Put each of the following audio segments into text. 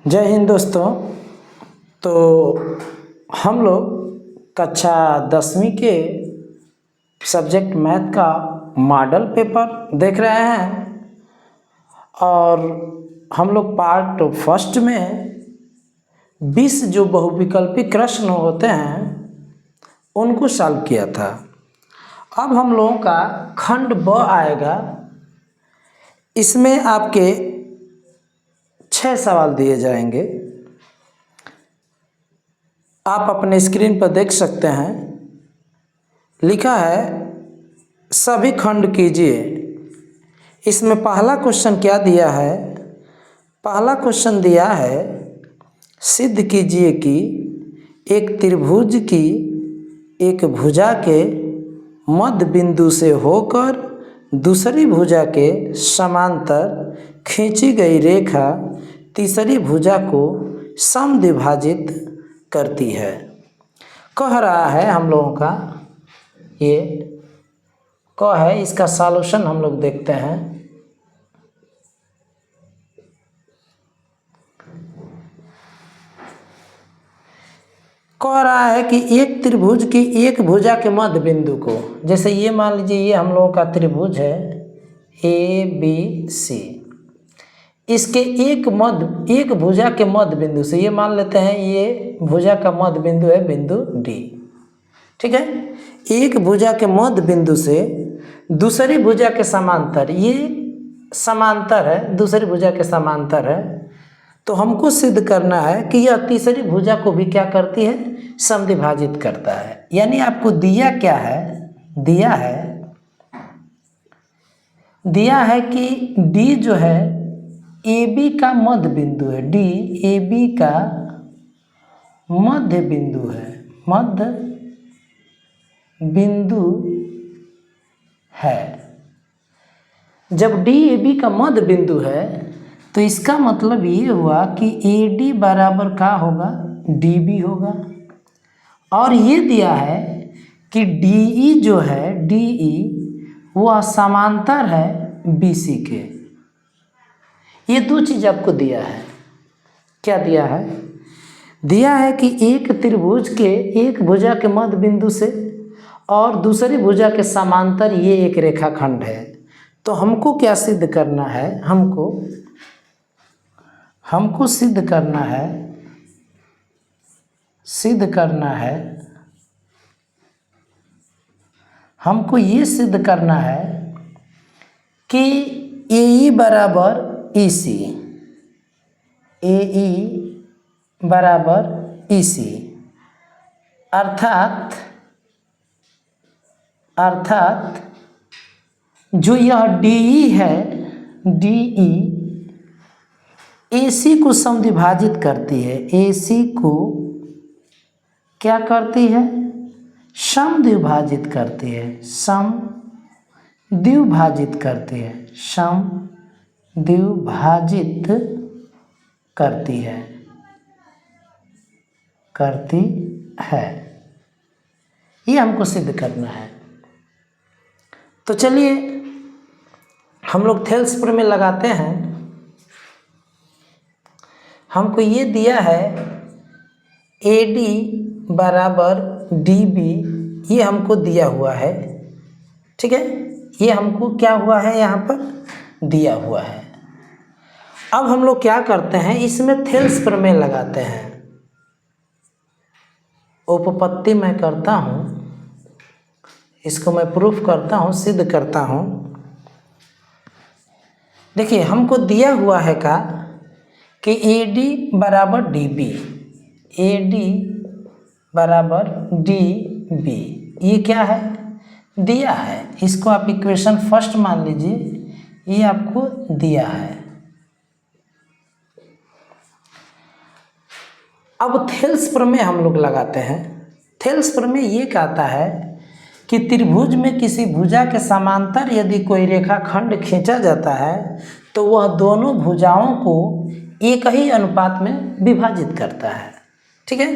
जय हिंद दोस्तों। तो हम लोग कक्षा 10वीं के सब्जेक्ट मैथ का मॉडल पेपर देख रहे हैं और हम लोग पार्ट फर्स्ट में 20 जो बहुविकल्पी प्रश्न होते हैं उनको सॉल्व किया था। अब हम लोगों का खंड ब आएगा। इसमें आपके 6 सवाल दिए जाएंगे। आप अपने स्क्रीन पर देख सकते हैं, लिखा है सभी खंड कीजिए। इसमें पहला क्वेश्चन क्या दिया है? पहला क्वेश्चन दिया है सिद्ध कीजिए कि एक त्रिभुज की एक भुजा के मध्य बिंदु से होकर दूसरी भुजा के समांतर खींची गई रेखा तीसरी भुजा को समद्विभाजित करती है। कह रहा है हम लोगों का ये कह है। इसका सॉल्यूशन हम लोग देखते हैं। कह रहा है कि एक त्रिभुज की एक भुजा के मध्य बिंदु को, जैसे ये मान लीजिए ये हम लोगों का त्रिभुज है ABC, इसके एक भुजा के मध्य बिंदु से, ये मान लेते हैं ये भुजा का मध्य बिंदु है बिंदु D, ठीक है। एक भुजा के मध्य बिंदु से दूसरी भुजा के समांतर, ये समांतर है, दूसरी भुजा के समांतर है, तो हमको सिद्ध करना है कि यह तीसरी भुजा को भी क्या करती है? समद्विभाजित करता है। यानी आपको दिया क्या है? दिया है कि D जो है AB का मध्य बिंदु है। D AB का मध्य बिंदु है, मध्य बिंदु है। जब D AB का मध्य बिंदु है तो इसका मतलब ये हुआ कि AD बराबर क्या होगा? DB होगा। और ये दिया है कि DE जो है DE वह समांतर है BC के। ये दो चीज़ आपको दिया है। क्या दिया है? दिया है कि एक त्रिभुज के एक भुजा के मध्य बिंदु से और दूसरी भुजा के समांतर ये एक रेखाखंड है। तो हमको क्या सिद्ध करना है? हमको सिद्ध करना है, हमको ये सिद्ध करना है कि AE बराबर EC, AE बराबर EC, अर्थात जो यह DE है, DE AC को समद्विभाजित करती है। AC को क्या करती है? समद्विभाजित करती है। समद्विभाजित करती है। समद्विभाजित करती है। ये हमको सिद्ध करना है। तो चलिए हम लोग थेल्स प्रमेय लगाते हैं। हमको ये दिया है AD बराबर DB, ये हमको दिया हुआ है, ठीक है। ये हमको क्या हुआ है? यहाँ पर दिया हुआ है। अब हम लोग क्या करते हैं? इसमें थेल्स प्रमेय लगाते हैं। उपपत्ति मैं करता हूँ, इसको मैं प्रूफ करता हूँ, सिद्ध करता हूँ। देखिए हमको दिया हुआ है का कि AD बराबर DB, AD बराबर DB, ये क्या है? दिया है। इसको आप इक्वेशन फर्स्ट मान लीजिए, ये आपको दिया है। अब थेल्स प्रमेय हम लोग लगाते हैं। थेल्स प्रमेय ये कहता है कि त्रिभुज में किसी भुजा के समांतर यदि कोई रेखाखंड खींचा जाता है तो वह दोनों भुजाओं को एक ही अनुपात में विभाजित करता है, ठीक है।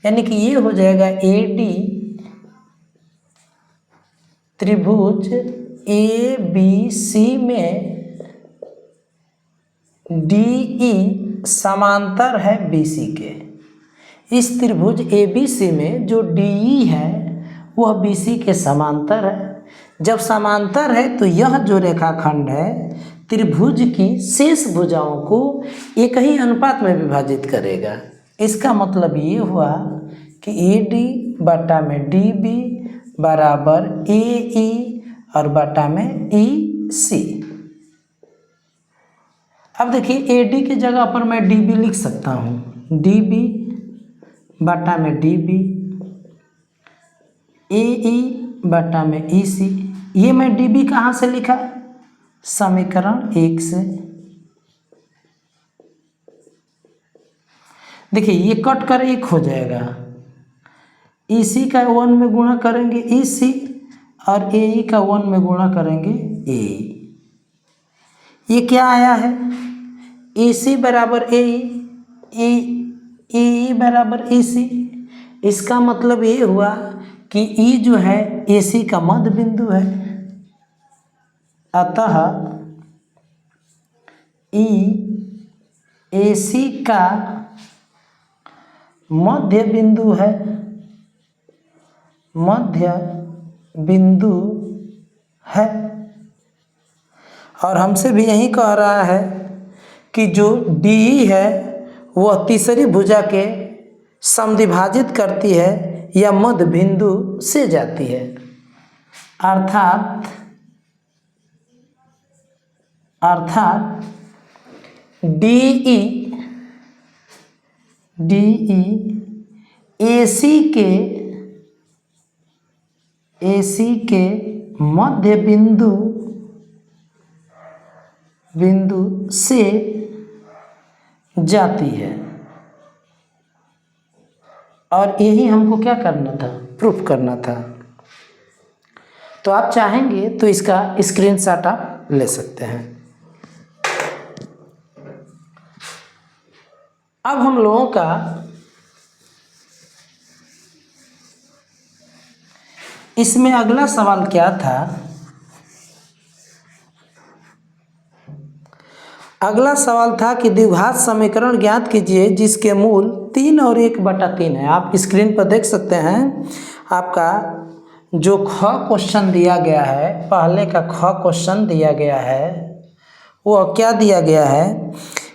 यानी कि ये हो जाएगा AD त्रिभुज ABC में DE समांतर है BC के। इस त्रिभुज ABC में जो DE है वह BC के समांतर है। जब समांतर है तो यह जो रेखाखंड है त्रिभुज की शेष भुजाओं को एक ही अनुपात में विभाजित करेगा। इसका मतलब ये हुआ कि AD बटा में DB बराबर AE और बटा में EC। अब देखिए AD की जगह पर मैं DB लिख सकता हूँ, DB बटा में DB, AE बटा में EC। ये मैं DB कहाँ से लिखा? समीकरण 1 से। देखिए ये कट कर 1 हो जाएगा, EC का 1 में गुणा करेंगे EC और AE का 1 में गुणा करेंगे AE। ये क्या आया है? EC बराबर AE, AE बराबर EC। इसका मतलब ये हुआ कि E जो है AC का मध्य बिंदु है, अतः E AC का मध्य बिंदु है, मध्य बिंदु है। और हमसे भी यही कह रहा है कि जो DE है वह तीसरी भुजा के समद्विभाजित करती है या मध्य बिंदु से जाती है, अर्थात DE AC के मध्य बिंदु से जाती है। और यही हमको क्या करना था? प्रूफ करना था। तो आप चाहेंगे तो इसका स्क्रीनशॉट आप ले सकते हैं। अब हम लोगों का इसमें अगला सवाल क्या था? अगला सवाल था कि द्विघात समीकरण ज्ञात कीजिए जिसके मूल 3 और 1/3 है। आप स्क्रीन पर देख सकते हैं, आपका जो ख क्वेश्चन दिया गया है, पहले का ख क्वेश्चन दिया गया है, वो क्या दिया गया है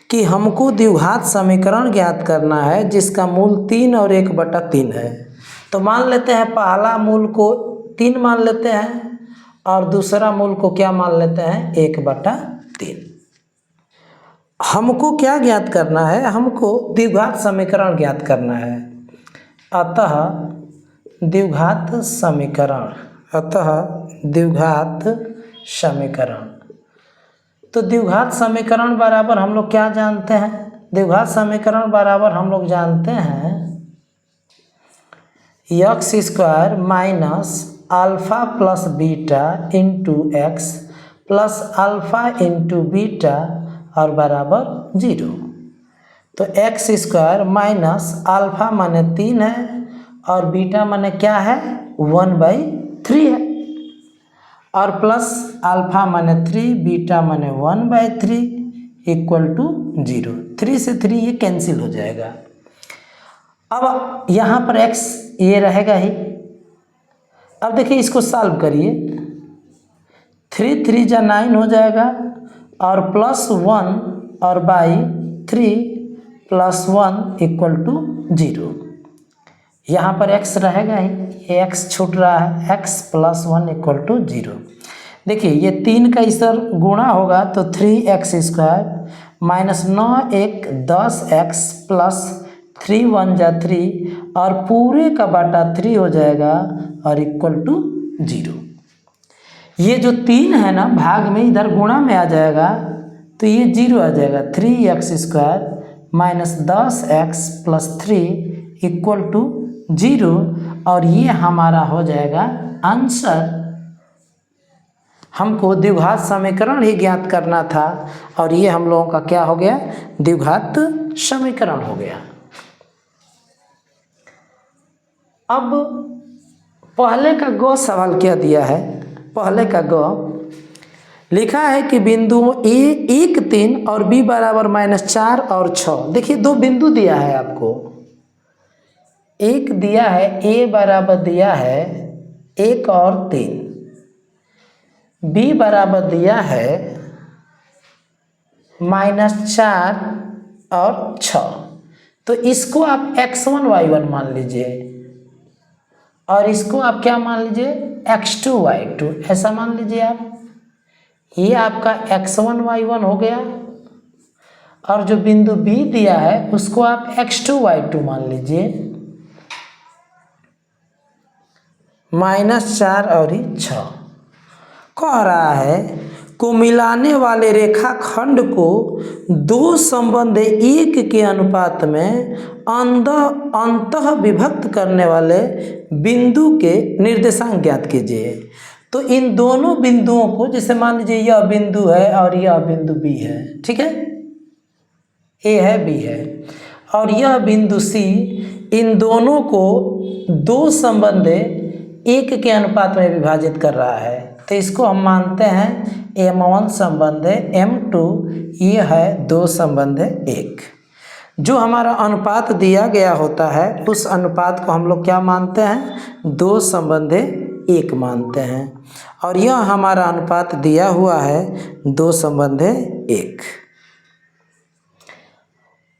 कि हमको द्विघात समीकरण ज्ञात करना है जिसका मूल 3 और 1/3 है। तो मान लेते हैं पहला मूल को 3 मान लेते हैं और दूसरा मूल को क्या मान लेते हैं? 1/3। हमको क्या ज्ञात करना है? हमको द्विघात समीकरण ज्ञात करना है। अतः द्विघात समीकरण, तो द्विघात समीकरण बराबर हम लोग क्या जानते हैं? द्विघात समीकरण बराबर हम लोग जानते हैं x² minus alpha plus beta into x plus alpha into beta और बराबर 0। तो x² माइनस अल्फा माने 3 है और बीटा माने क्या है? 1/3 है, और प्लस अल्फा माने 3, बीटा माने 1/3 इक्वल टू 0। 3 से 3 ये कैंसिल हो जाएगा। अब यहाँ पर x ये रहेगा ही। अब देखिए इसको सॉल्व करिए, 3 3 जा 9 हो जाएगा और प्लस 1 और बाई 3 प्लस 1 इक्वल टू 0। यहाँ पर x रहेगा ही, ये x छूट रहा है, x प्लस 1 इक्वल टू 0। देखिए ये 3 का इधर गुणा होगा तो 3x² माइनस 9 1 10x प्लस 3 1 जा 3 और पूरे का बटा 3 हो जाएगा और इक्वल टू 0। ये जो 3 है ना भाग में इधर गुणा में आ जाएगा तो ये 0 आ जाएगा। 3x² minus 10x plus 3 equal to 0 और ये हमारा हो जाएगा आंसर। हमको द्विघात समीकरण ही ज्ञात करना था और ये हम लोगों का क्या हो गया? द्विघात समीकरण हो गया। अब पहले का ग सवाल क्या दिया है? पहले का ग लिखा है कि बिंदुओं ए 1 3 और बी बराबर -4 और 6। देखिए दो बिंदु दिया है आपको, एक दिया है ए बराबर दिया है 1 और 3, बी बराबर दिया है -4 और 6। तो इसको आप x1 y1 मान लीजिए और इसको आप क्या मान लीजिए x2 y2, ऐसा मान लीजिए आप। ये आपका x1 y1 हो गया और जो बिंदु B दिया है उसको आप x2 y2 मान लीजिए, -4 और 6। कह रहा है को मिलाने वाले रेखाखंड को दो संबंध 1 के अनुपात में अंतः विभक्त करने वाले बिंदु के निर्देशांक ज्ञात कीजिए। तो इन दोनों बिंदुओं को, जैसे मान लीजिए यह बिंदु है और यह बिंदु B है, ठीक है, A है B है और यह बिंदु C, इन दोनों को दो संबंध 1 के अनुपात में विभाजित कर रहा है। तो इसको हम मानते हैं M1 संबंध M2, ये है 2 संबंध 1। जो हमारा अनुपात दिया गया होता है उस अनुपात को हम लोग क्या मानते हैं, 2 संबंध 1 मानते हैं और यह हमारा अनुपात दिया हुआ है 2 संबंध 1।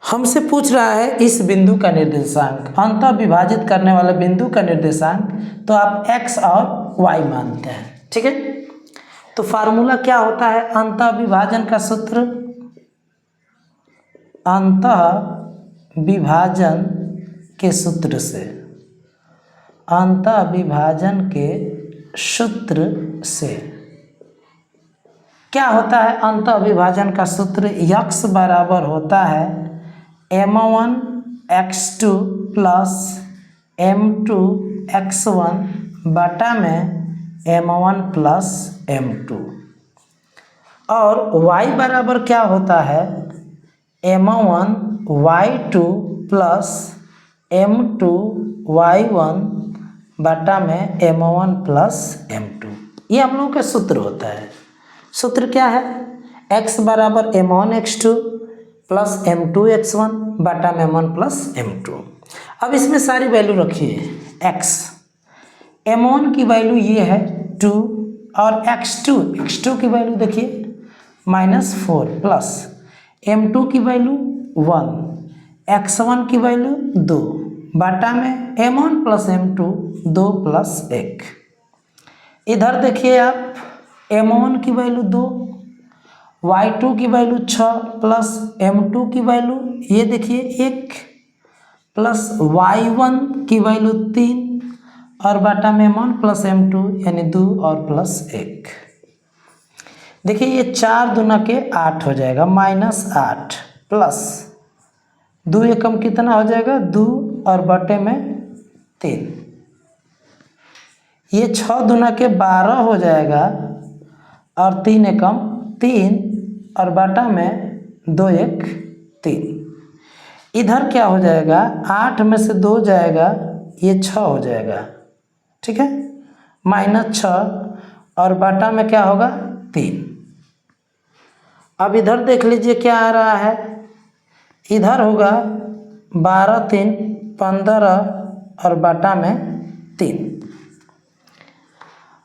हमसे पूछ रहा है इस बिंदु का निर्देशांक, अंतः विभाजित करने वाले बिंदु का निर्देशांक, तो आप x और y मानते हैं, ठीक है। तो फार्मूला क्या होता है अंतः विभाजन का सूत्र, अंतः विभाजन के सूत्र से, अंतः विभाजन के सूत्र से क्या होता है अंतः विभाजन का सूत्र, x बराबर होता है m1 x2 plus m2 x1 बटा में m1 प्लस m2, और y बराबर क्या होता है m1 y2 plus m2 y1 बटा में m1 प्लस m2। ये हम लोगों का सूत्र होता है। सूत्र क्या है, x बराबर m1 x2 plus m2 x1 बटा में m1 प्लस m2। अब इसमें सारी वैल्यू रखिए, x m1 की वैल्यू ये है 2 और x2 की वैल्यू देखिए -4 प्लस m2 की वैल्यू 1, x1 की वैल्यू 2 बटा में m1 प्लस m2 2 प्लस 1। इधर देखिए आप m1 की वैल्यू 2, y2 की वैल्यू 6 प्लस m2 की वैल्यू ये देखिए 1 प्लस y1 की वैल्यू 3 और बटा में m1 प्लस m2 यानी 2 और प्लस 1। देखिए ये 4 दूना के 8 हो जाएगा, -8 प्लस 2 एकम कितना हो जाएगा 2 और बटे में 3। ये 6 दूना के 12 हो जाएगा और 3 एकम 3 और बटा में 2 1 3। इधर क्या हो जाएगा 8 में से 2 जाएगा, ये 6 हो जाएगा, ठीक है, -6 और बटा में क्या होगा 3। अब इधर देख लीजिए क्या आ रहा है, इधर होगा 12 3 15 और बटा में 3।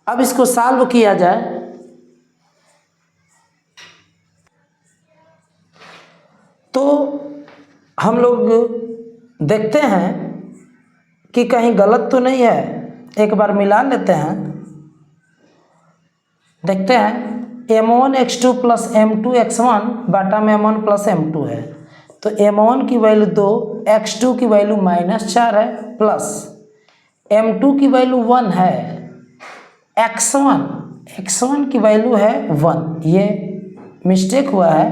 अब इसको सॉल्व किया जाए तो हम लोग देखते हैं कि कहीं गलत तो नहीं है, एक बार मिला लेते हैं, देखते हैं m1 x2 plus m2 x1 बटा में m1 प्लस m2 है, तो m1 की वैल्यू 2, x2 की वैल्यू -4 है प्लस m2 की वैल्यू 1 है, x1 की वैल्यू है 1, ये मिस्टेक हुआ है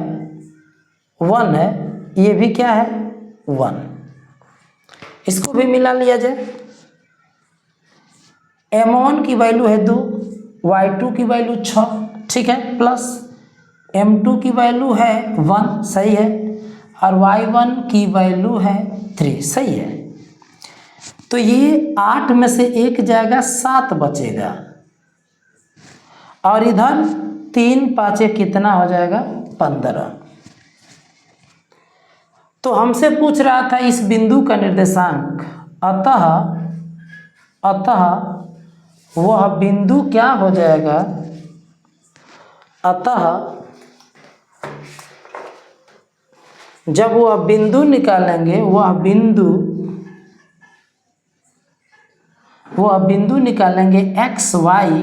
1 है, ये भी क्या है 1, इसको भी मिला लिया जाए। m1 की वैल्यू है 2, y2 की वैल्यू 6, ठीक है, प्लस m2 की वैल्यू है 1, सही है, और y1 की वैल्यू है 3, सही है। तो ये 8 में से 1 जाएगा, 7 बचेगा और इधर 3 पाँचे कितना हो जाएगा 15। तो हमसे पूछ रहा था इस बिंदु का निर्देशांक, अतः वह बिंदु क्या हो जाएगा, अतः जब वह बिंदु निकालेंगे, वह बिंदु निकालेंगे एक्स वाई,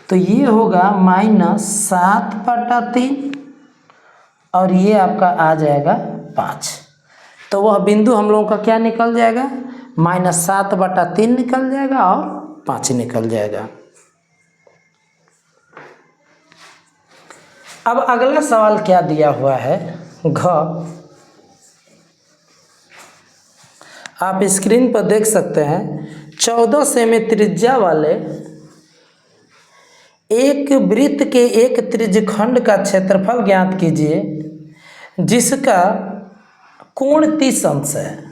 तो ये होगा -7/3 और ये आपका आ जाएगा 5। तो वह बिंदु हम लोगों का क्या निकल जाएगा, -7/3 निकल जाएगा और 5 निकल जाएगा। अब अगला सवाल क्या दिया हुआ है, घ। आप स्क्रीन पर देख सकते हैं 14 सेमी त्रिज्या वाले एक वृत्त के एक त्रिज्यखंड का क्षेत्रफल ज्ञात कीजिए जिसका कोण 30 अंश है।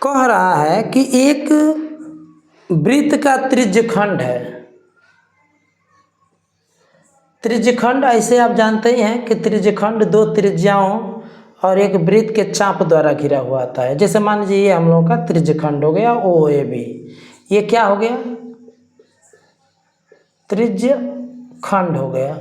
कह रहा है कि एक वृत्त का त्रिज्यखंड है। त्रिज्यखंड ऐसे आप जानते ही हैं कि त्रिज्यखंड 2 त्रिज्याओं और एक वृत्त के चाप द्वारा घिरा हुआ आता है। जैसे मान लीजिए ये हम लोगों का त्रिज्यखंड हो गया OAB, ये क्या हो गया, त्रिज्यखंड हो गया।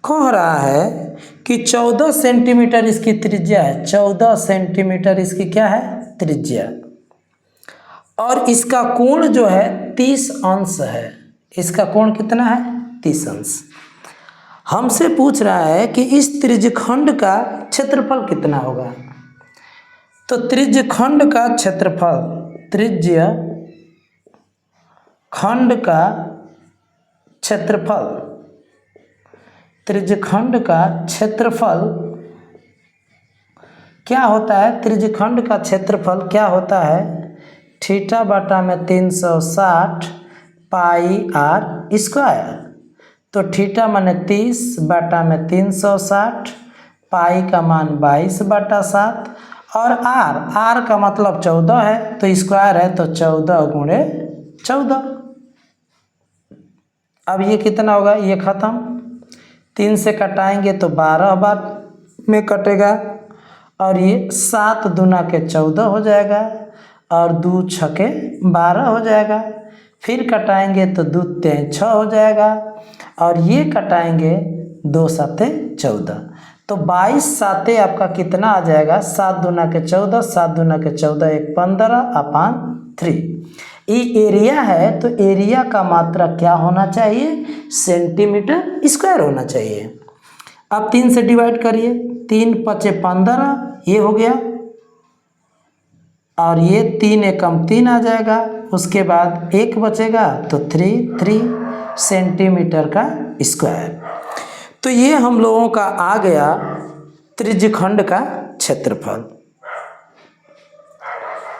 कह रहा है कि 14 सेंटीमीटर इसकी त्रिज्या है, 14 सेंटीमीटर इसकी क्या है त्रिज्या, और इसका कोण जो है 30 अंश है। इसका कोण कितना है 30 अंश। हमसे पूछ रहा है कि इस त्रिज्यखंड का क्षेत्रफल कितना होगा। तो त्रिज्यखंड का क्षेत्रफल, त्रिज्यखंड का क्षेत्रफल क्या होता है, त्रिज्यखंड का क्षेत्रफल क्या होता है, θ/360 πr²। तो थीटा माने 30/360, पाई का मान 22/7 और आर का मतलब 14 है, तो स्क्वायर है तो 14 × 14। अब ये कितना होगा, ये खत्म, 3 से कटाएंगे तो 12 बार में कटेगा और ये 7 दूना के 14 हो जाएगा और 2 छके 12 हो जाएगा। फिर कटाएंगे तो 2 3 6 हो जाएगा और ये कटाएंगे 2 7 14। तो 22 7 आपका कितना आ जाएगा, 7 दूना के 14, 7 दूना के 14 1 15/3। ये एरिया है तो एरिया का मात्रा क्या होना चाहिए, सेंटीमीटर स्क्वायर होना चाहिए। अब 3 से डिवाइड करिए, 3 5 15 ये हो गया और ये 3 एकम 3 आ जाएगा। उसके बाद 1 बचेगा तो 3 सेंटीमीटर का स्क्वायर। तो ये हम लोगों का आ गया त्रिज्यखंड का क्षेत्रफल।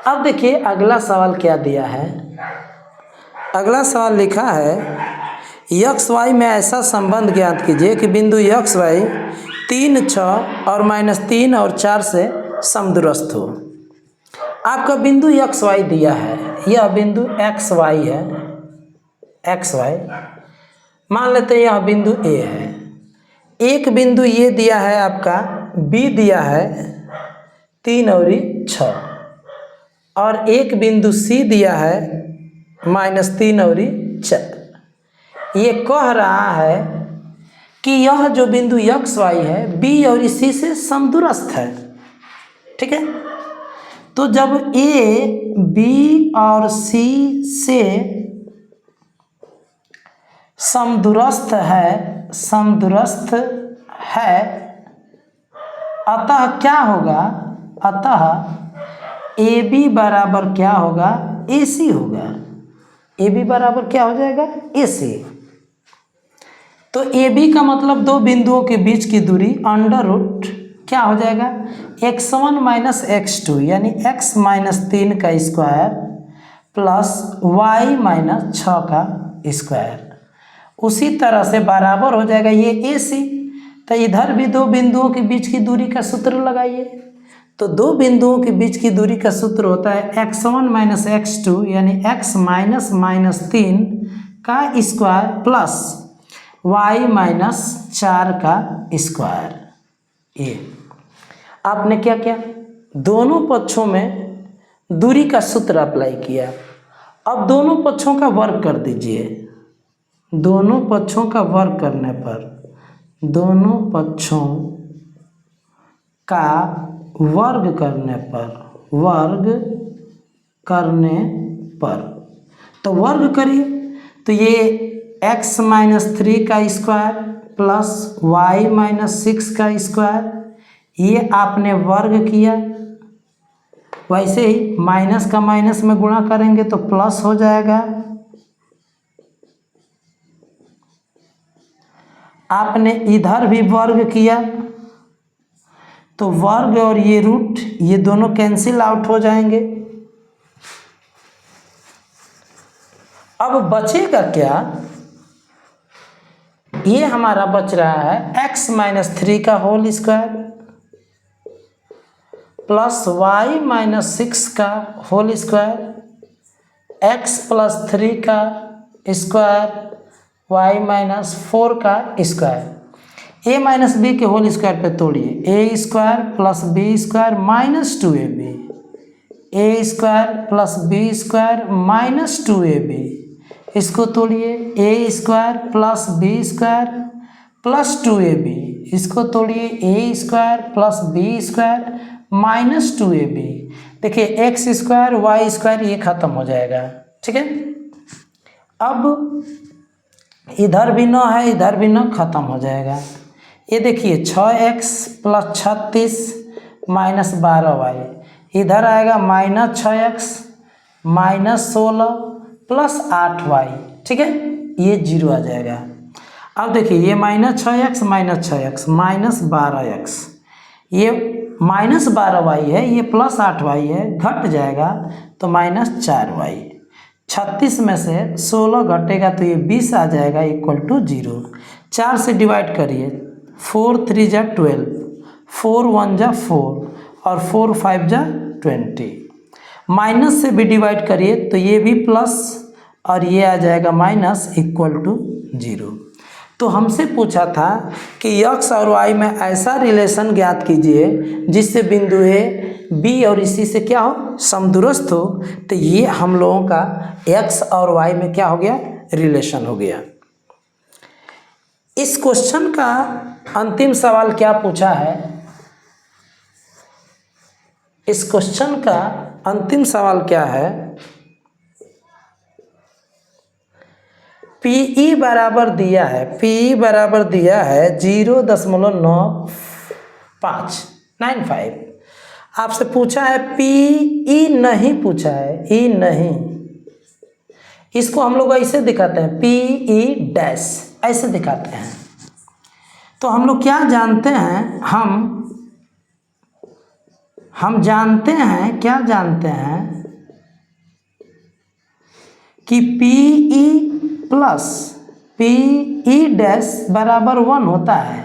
अब देखिए अगला सवाल क्या दिया है। अगला सवाल लिखा है XY में ऐसा संबंध ज्ञात कीजिए कि बिंदु XY 3 6 और -3 और 4 से समदूरस्थ हो। आपका बिंदु XY दिया है, यह बिंदु XY है, XY मान लेते हैं यह बिंदु A है। एक बिंदु ये दिया है आपका B दिया है 3 और 6 और एक बिंदु C दिया है -3 और 4। ये कह रहा है कि यह जो बिंदु XY है B और C से समदूरस्थ है। ठीक है, तो जब A B और C से समदूरस्थ है, अतः क्या होगा, अतः AB बराबर क्या होगा, AC होगा। AB बराबर क्या हो जाएगा, AC। तो AB का मतलब 2 बिंदुओं के बीच की दूरी √ क्या हो जाएगा, x1 - x2 यानी x - 3 का स्क्वायर प्लस y - 6 का स्क्वायर। उसी तरह से बराबर हो जाएगा ये AC। तो इधर भी 2 बिंदुओं के बीच की दूरी का सूत्र लगाइए। तो 2 बिंदुओं के बीच की दूरी का सूत्र होता है x1 - x2 यानी x - -3 का स्क्वायर प्लस y माइनस 4 का स्क्वायर। ये आपने क्या किया, दोनों पक्षों में दूरी का सूत्र अप्लाई किया। अब दोनों पक्षों का वर्ग कर दीजिए। दोनों पक्षों का वर्ग करने पर, दोनों पक्षों का वर्ग करने पर तो वर्ग करिए, तो ये x माइनस 3 का स्क्वायर प्लस y माइनस 6 का स्क्वायर, ये आपने वर्ग किया। वैसे ही माइनस का माइनस में गुणा करेंगे तो प्लस हो जाएगा। आपने इधर भी वर्ग किया तो वर्ग और ये रूट, ये दोनों कैंसिल आउट हो जाएंगे। अब बचेगा क्या, ये हमारा बच रहा है x माइनस 3 का whole square plus y minus 6 का होल स्क्वायर, x प्लस 3 का स्क्वायर, y माइनस 4 का स्क्वायर। a माइनस बी के होल स्क्वायर पे तोड़िए, a square plus B square minus 2ab, a square plus B square minus 2ab। इसको तोड़िए, a square plus B square plus 2ab। इसको तोड़िए, a square plus B square minus 2ab। देखिए x square y square ये खत्म हो जाएगा, ठीक है। अब इधर भी 9 है, इधर भी 9 खत्म हो जाएगा। ये देखिए 6x प्लस 36 माइनस 12y, इधर आएगा minus 6x minus 16 plus 8y, ठीक है, ये 0 आ जाएगा। अब देखिए ये minus 6x minus 6x minus 12x, ये माइनस 12y है, ये प्लस 8y है, घट जाएगा तो माइनस 4y। 36 में से 16 घटेगा तो ये 20 आ जाएगा इक्वल टू 0। 4 से डिवाइड करिए, 4 3 जा 12, 4 1 जा 4 और 4 5 जा 20। माइनस से भी डिवाइड करिए तो ये भी प्लस और ये आ जाएगा माइनस इक्वल टू 0। तो हमसे पूछा था कि x और y में ऐसा रिलेशन ज्ञात कीजिए जिससे बिंदु A, B और इसी से क्या हो, समदूरस्थ हो। तो ये हम लोगों का x और y में क्या हो गया, रिलेशन हो गया। इस क्वेश्चन का अंतिम सवाल क्या पूछा है, इस क्वेश्चन का अंतिम सवाल क्या है, PE बराबर दिया है, PE बराबर दिया है 0.9595। आपसे पूछा है PE नहीं पूछा है, E नहीं। इसको हम लोग ऐसे दिखाते हैं, PE डैश ऐसे दिखाते हैं। तो हम लोग क्या जानते हैं, हम जानते हैं, क्या जानते हैं कि PE प्लस PE डैश बराबर 1 होता है।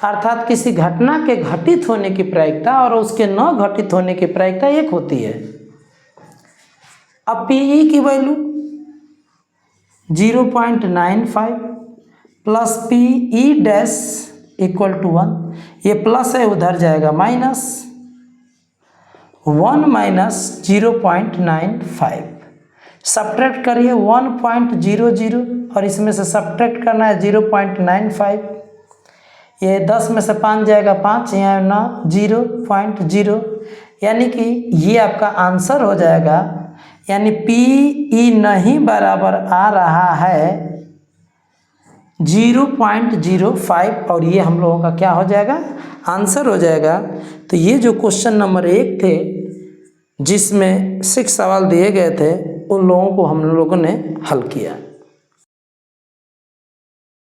अर्थात किसी घटना के घटित होने की प्रायिकता और उसके न घटित होने की प्रायिकता एक होती है। अब PE की value 0.95 plus PE dash equal to 1, ये प्लस है उधर जाएगा माइनस, 1 माइनस 0.95, सब्ट्रैक्ट करिए 1.00 और इसमें से सब्ट्रैक्ट करना है 0.95। ये 10 में से 5 जाएगा 5, यहाँ 9 0.0, यानी कि ये आपका आंसर हो जाएगा। यानी PE नहीं बराबर आ रहा है 0.05 और ये हम लोगों का क्या हो जाएगा, आंसर हो जाएगा। तो ये जो क्वेश्चन नंबर 1 थे जिसमें 6 सवाल दिए गए थे, उन लोगों को हम लोगों ने हल किया।